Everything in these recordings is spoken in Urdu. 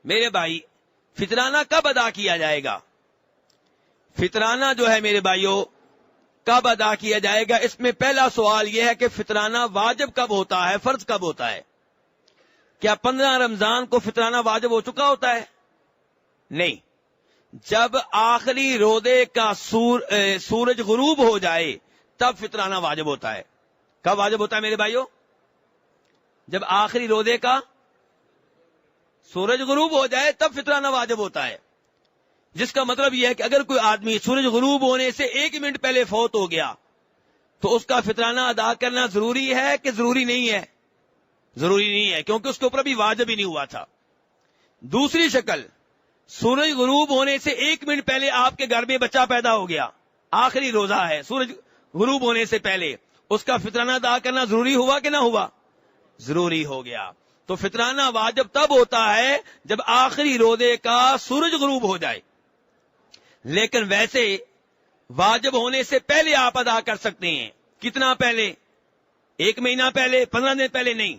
میرے بھائی فطرانہ کب ادا کیا جائے گا؟ فطرانہ جو ہے میرے بھائیوں کب ادا کیا جائے گا؟ اس میں پہلا سوال یہ ہے کہ فطرانہ واجب کب ہوتا ہے، فرض کب ہوتا ہے؟ کیا 15 رمضان کو فطرانہ واجب ہو چکا ہوتا ہے؟ نہیں، جب آخری روزے کا سورج غروب ہو جائے تب فطرانہ واجب ہوتا ہے۔ کب واجب ہوتا ہے میرے بھائیوں؟ جب آخری روزے کا سورج غروب ہو جائے تب فطرانہ واجب ہوتا ہے، جس کا مطلب یہ ہے کہ اگر کوئی آدمی سورج غروب ہونے سے 1 منٹ پہلے فوت ہو گیا تو اس کا فطرانہ ادا کرنا ضروری ہے کہ ضروری نہیں ہے؟ ضروری نہیں ہے، کیونکہ اس کے اوپر بھی واجب ہی نہیں ہوا تھا۔ دوسری شکل، سورج غروب ہونے سے 1 منٹ پہلے آپ کے گھر میں بچہ پیدا ہو گیا، آخری روزہ ہے، سورج غروب ہونے سے پہلے اس کا فطرانہ ادا کرنا ضروری ہوا کہ نہ ہوا؟ ضروری ہو گیا۔ تو فطرانہ واجب تب ہوتا ہے جب آخری روزے کا سورج غروب ہو جائے، لیکن ویسے واجب ہونے سے پہلے آپ ادا کر سکتے ہیں۔ کتنا پہلے؟ 1 مہینہ پہلے، 15 دن پہلے نہیں۔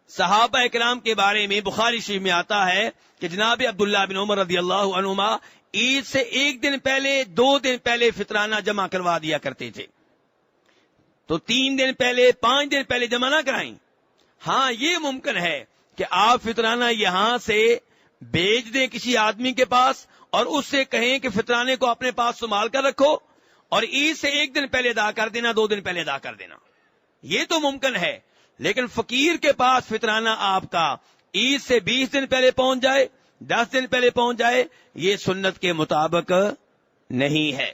صحابہ اکرام کے بارے میں بخاری شریف میں آتا ہے کہ جناب عبداللہ بن عمر رضی اللہ عنہما عید سے 1 دن پہلے، 2 دن پہلے فطرانہ جمع کروا دیا کرتے تھے۔ تو 3 دن پہلے، 5 دن پہلے جمع نہ کرائیں۔ ہاں، یہ ممکن ہے کہ آپ فطرانہ یہاں سے بھیج دیں کسی آدمی کے پاس اور اس سے کہیں کہ فطرانے کو اپنے پاس سنبھال کر رکھو اور عید سے 1 دن پہلے ادا کر دینا، 2 دن پہلے ادا کر دینا، یہ تو ممکن ہے۔ لیکن فقیر کے پاس فطرانہ آپ کا عید سے 20 دن پہلے پہنچ جائے، 10 دن پہلے پہنچ جائے، یہ سنت کے مطابق نہیں ہے۔